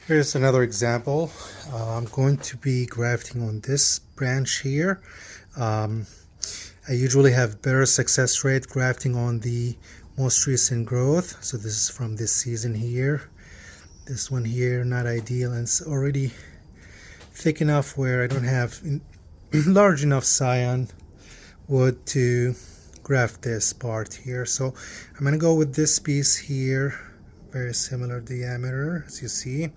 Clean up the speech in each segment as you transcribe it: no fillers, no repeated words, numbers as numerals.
Here's another example. I'm going to be grafting on this branch here. I usually have better success rate grafting on the most recent growth. So this is from this season here. This one here, not ideal, and it's already thick enough where I don't have large enough scion wood to graft this part here. So I'm gonna go with this piece here, very similar diameter as you see.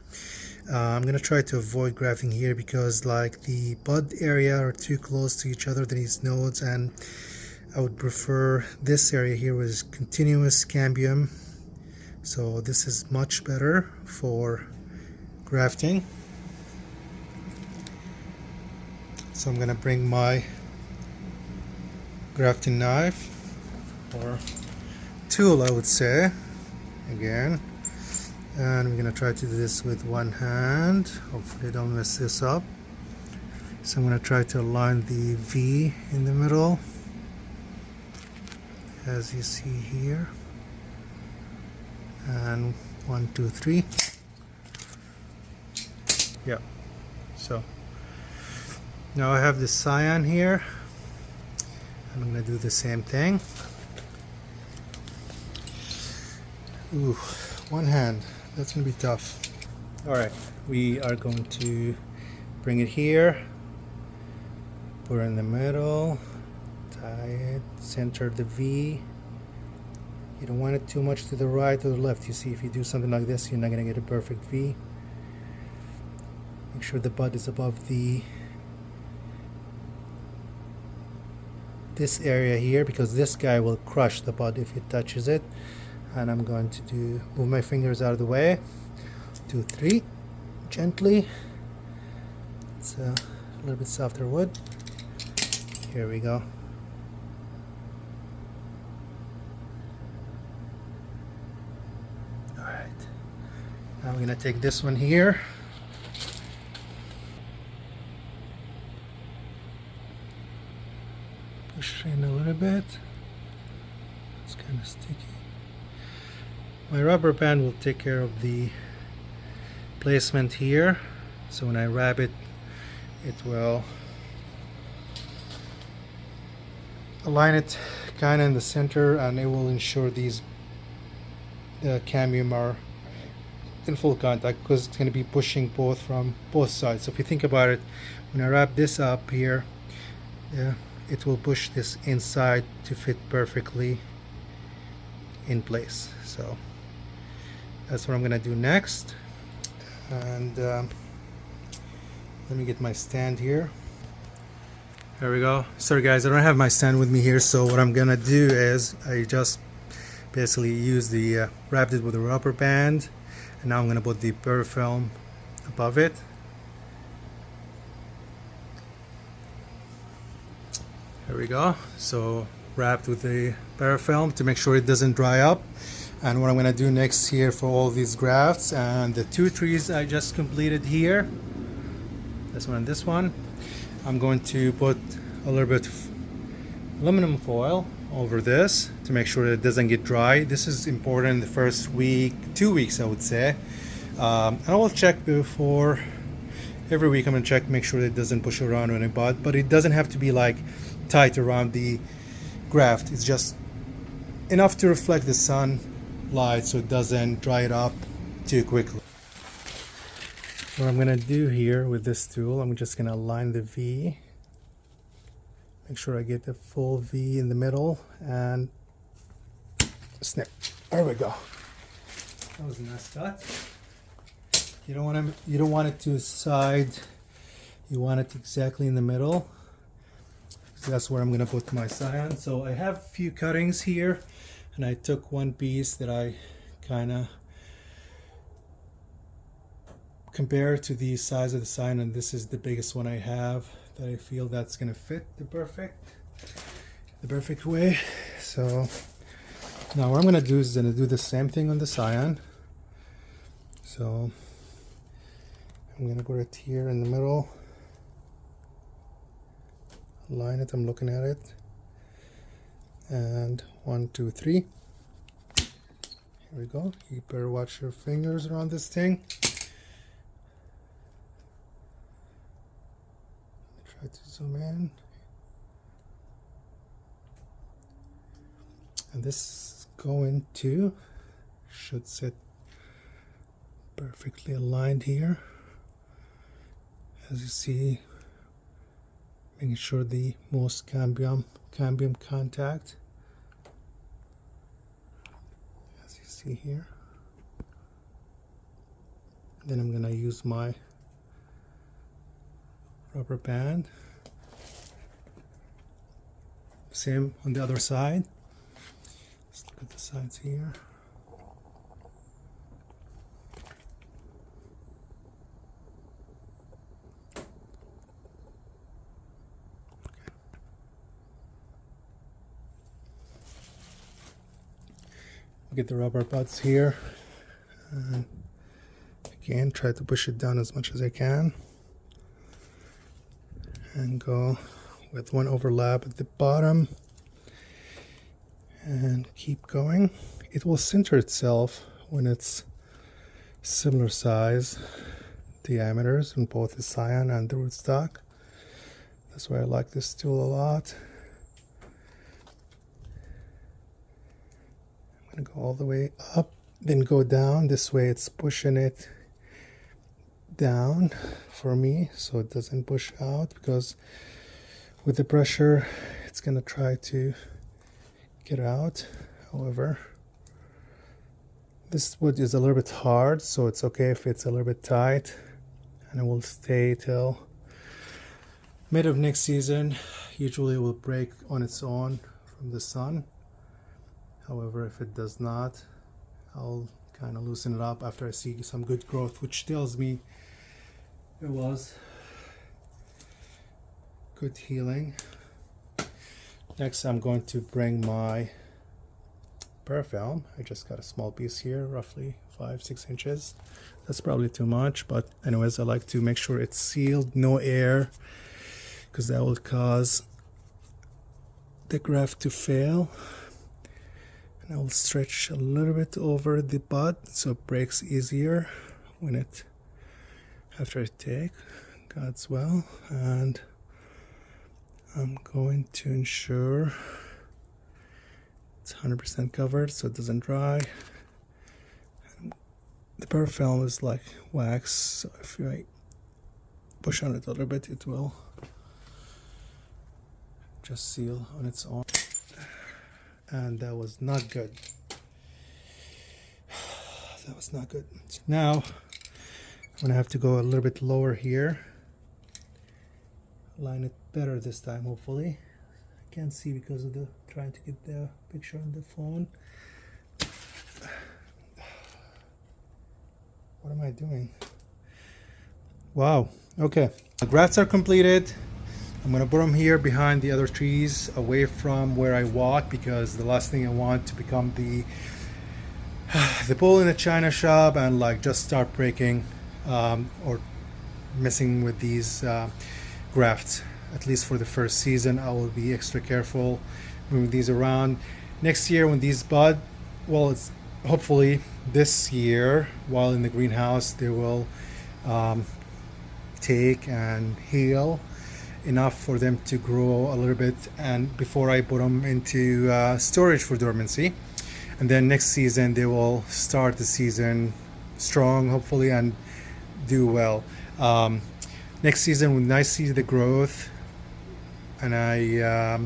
I'm gonna try to avoid grafting here because like the bud area are too close to each other, these nodes, and I would prefer this area here with continuous cambium. So this is much better for grafting. So I'm gonna bring my grafting knife or tool, I would say, again, and I'm gonna try to do this with one hand. Hopefully I don't mess this up. So I'm gonna try to align the V in the middle as you see here, and 1 2 3. Yeah, so now I have the scion here. I'm gonna do the same thing. Ooh, one hand, that's gonna be tough. All right, we are going to bring it here, put it in the middle, tie it, center the V. You don't want it too much to the right or the left. You see, if you do something like this, you're not gonna get a perfect V. Make sure the bud is above this area here, because this guy will crush the bud if it touches it. And I'm going to move my fingers out of the way. 2 3, gently. It's a little bit softer wood. Here we go. All right, now we're gonna take this one here. Push in a little bit. It's kind of sticky. My rubber band will take care of the placement here, so when I wrap it, it will align it kind of in the center, and it will ensure the cambium are in full contact, because it's going to be pushing both from both sides. So if you think about it, when I wrap this up here, it will push this inside to fit perfectly in place. So that's what I'm gonna do next. And let me get my stand here. There we go. Sorry guys, I don't have my stand with me here, so what I'm gonna do is I just basically use the wrapped it with a rubber band, and now I'm gonna put the Parafilm above it. There we go. So wrapped with the Parafilm to make sure it doesn't dry up. And what I'm gonna do next here for all these grafts and the 2 trees I just completed here, this one and this one, I'm going to put a little bit of aluminum foil over this to make sure that it doesn't get dry. This is important in the first week, 2 weeks I would say. And I will check before, every week I'm gonna check, make sure that it doesn't push around on a bud, but it doesn't have to be like tight around the graft. It's just enough to reflect the sun light so it doesn't dry it up too quickly. What I'm gonna do here with this tool, I'm just gonna align the V, make sure I get the full V in the middle, and snip. There we go. That was a nice cut. You don't want it to side, you want it exactly in the middle. So that's where I'm gonna put my scion. So I have a few cuttings here, and I took one piece that I kind of compare to the size of the scion, and this is the biggest one I have that I feel that's gonna fit the perfect way. So now what I'm gonna do is gonna do the same thing on the scion. So I'm gonna put it here in the middle, line it, I'm looking at it, and 1 2 3. Here we go. You better watch your fingers around this thing. Try to zoom in. And this is going to should sit perfectly aligned here. As you see, making sure the most cambium contact, as you see here. Then I'm gonna use my rubber band. Same on the other side. Let's look at the sides here. Get the rubber buds here, and again try to push it down as much as I can, and go with one overlap at the bottom and keep going. It will center itself when it's similar size diameters on both the scion and the rootstock. That's why I like this tool a lot. I'm gonna go all the way up, then go down. This way it's pushing it down for me so it doesn't push out, because with the pressure it's gonna try to get out. However, this wood is a little bit hard, so it's okay if it's a little bit tight, and it will stay till mid of next season. Usually it will break on its own from the sun. However, if it does not, I'll kind of loosen it up after I see some good growth, which tells me it was good healing. Next, I'm going to bring my Parafilm. I just got a small piece here, roughly 5-6 inches. That's probably too much, but anyways, I like to make sure it's sealed, no air, because that will cause the graft to fail. I will stretch a little bit over the bud so it breaks easier when it after I take God's well, and I'm going to ensure it's 100% covered so it doesn't dry. The Parafilm is like wax, so if I push on it a little bit, it will just seal on its own. And that was not good. That was not good. Now I'm gonna have to go a little bit lower here. Line it better this time, hopefully. I can't see because of the trying to get the picture on the phone. What am I doing? Wow. Okay. The grafts are completed. I'm gonna put them here behind the other trees, away from where I walk, because the last thing I want to become the bull in a china shop and like just start breaking or messing with these grafts. At least for the first season, I will be extra careful moving these around. Next year, when these bud, well, it's hopefully this year while in the greenhouse, they will take and heal enough for them to grow a little bit, and before I put them into storage for dormancy. And then next season they will start the season strong, hopefully, and do well. Next season, when I see the growth and I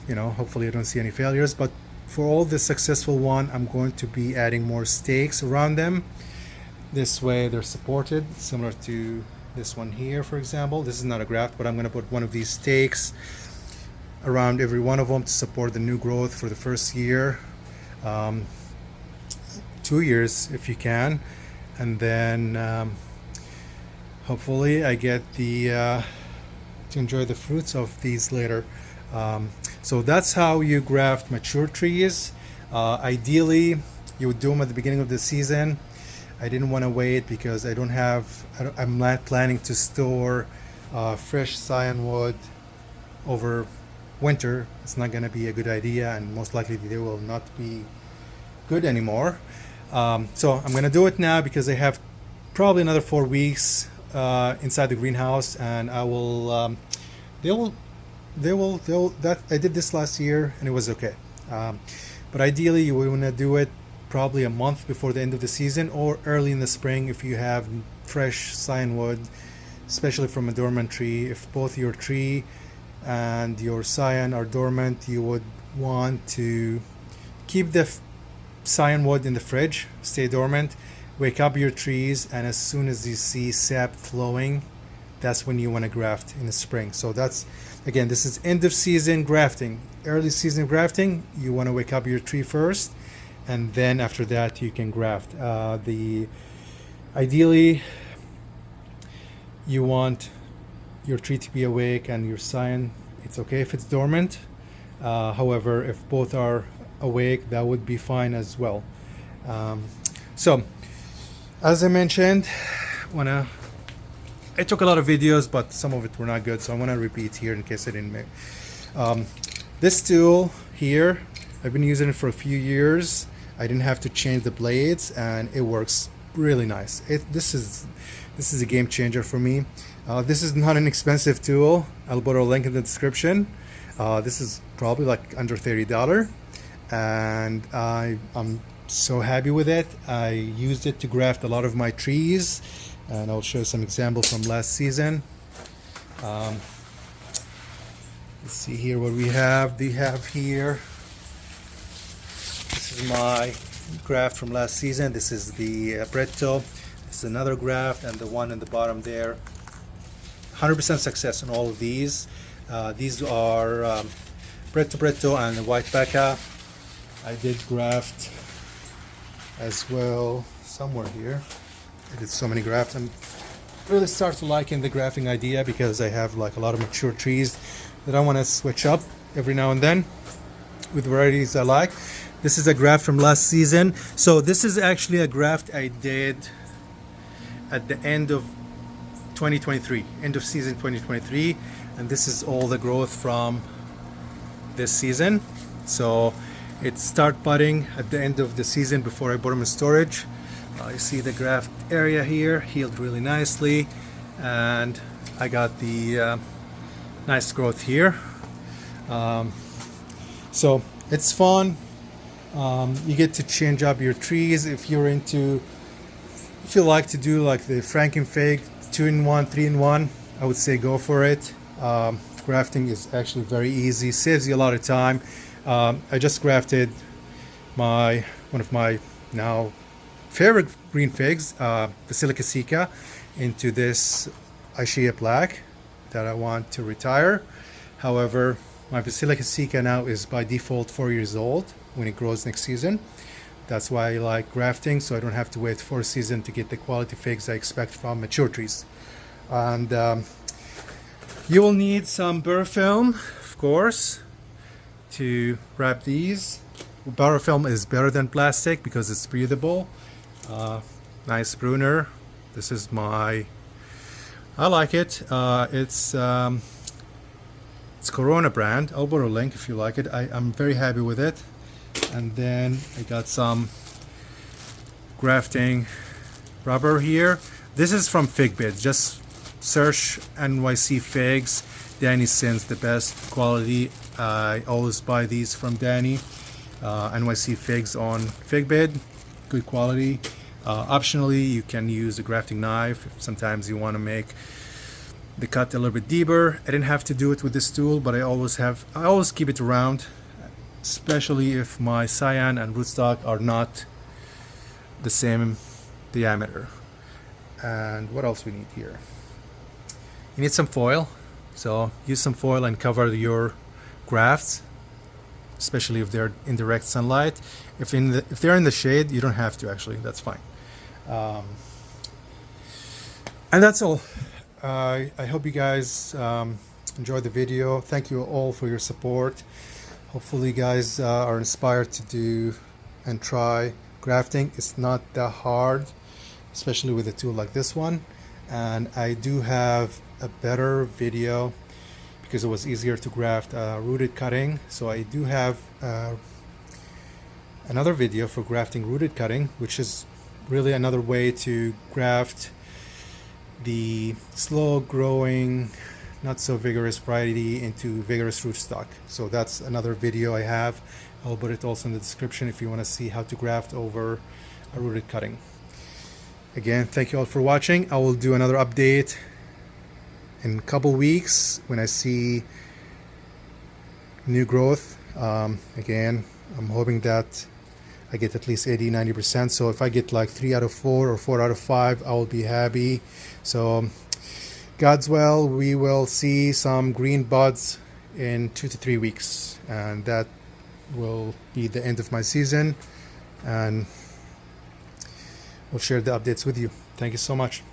you know, hopefully I don't see any failures, but for all the successful one, I'm going to be adding more stakes around them. This way they're supported, similar to this one here, for example. This is not a graft, but I'm going to put one of these stakes around every one of them to support the new growth for the first year, 2 years if you can, and then hopefully I get the to enjoy the fruits of these later. So that's how you graft mature trees. Ideally you would do them at the beginning of the season. I didn't want to wait because I'm not planning to store fresh scion wood over winter. It's not going to be a good idea, and most likely they will not be good anymore. So I'm going to do it now because I have probably another 4 weeks inside the greenhouse, and I will they'll that I did this last year and it was okay. But ideally you want to do it probably a month before the end of the season or early in the spring if you have fresh cyan wood, especially from a dormant tree. If both your tree and your cyan are dormant, you would want to keep the cyan wood in the fridge, stay dormant, wake up your trees, and as soon as you see sap flowing, that's when you want to graft in the spring. So that's, again, this is end of season grafting. Early season grafting, you want to wake up your tree first, and then after that you can graft. Ideally you want your tree to be awake and your cyan, it's okay if it's dormant. However, if both are awake, that would be fine as well. So as I mentioned, I took a lot of videos, but some of it were not good, so I want to repeat here in case I didn't make. This tool here, I've been using it for a few years. I didn't have to change the blades, and it works really nice. This is a game changer for me. This is not an expensive tool. I'll put a link in the description. This is probably like under $30, and I'm so happy with it. I used it to graft a lot of my trees, and I'll show some examples from last season. Let's see here what we have. We have here, this is my graft from last season. This is the Bretto. This is another graft, and the one in the bottom there. 100% success on all of these. These are Bretto and the white Becca. I did graft as well somewhere here. I did so many grafts. I'm really start to liking the grafting idea because I have like a lot of mature trees that I want to switch up every now and then with varieties I like. This is a graft from last season. So this is actually a graft I did at the end of 2023, end of season 2023, and this is all the growth from this season. So it start budding at the end of the season before I put them in storage. You see the graft area here healed really nicely, and I got the nice growth here. So it's fun. You get to change up your trees if you like to do like the Frankenfig 2-in-1, 3-in-1. I would say go for it. Grafting is actually very easy, saves you a lot of time. I just grafted one of my now favorite green figs, Basilica Sica, into this Aishia Black that I want to retire. However, my Basilica Sica now is by default 4 years old when it grows next season. That's why I like grafting, so I don't have to wait 4 seasons to get the quality figs I expect from mature trees. And you will need some Parafilm, of course, to wrap these. Parafilm is better than plastic because it's breathable. Nice Pruner. This is I like it. It's Corona brand. I'll put a link if you like it. I'm very happy with it. And then I got some Grafting Rubber here. This is from FigBid. Just search NYC figs. Danny sends the best quality. I always buy these from Danny. NYC figs on FigBid. Good quality. Optionally, you can use a grafting knife if sometimes you want to make the cut a little bit deeper. I didn't have to do it with this tool, but I always keep it around, especially if my cyan and rootstock are not the same diameter. And what else we need here? You need some foil, so use some foil and cover your grafts, especially if they're in direct sunlight. If they're in the shade, you don't have to actually. That's fine. And that's all. I hope you guys enjoyed the video. Thank you all for your support. Hopefully you guys are inspired to do and try grafting. It's not that hard, especially with a tool like this one. And I do have a better video because it was easier to graft rooted cutting. So I do have another video for grafting rooted cutting, which is really another way to graft the slow growing, not so vigorous variety into vigorous rootstock. So that's another video I have. I'll put it also in the description if you want to see how to graft over a rooted cutting. Again, thank you all for watching. I will do another update in a couple weeks when I see new growth. Again, I'm hoping that I get at least 80-90%. So if I get like 3 out of 4 or 4 out of 5, I will be happy. So God's will, we will see some green buds in 2 to 3 weeks, and that will be the end of my season, and we'll share the updates with you. Thank you so much.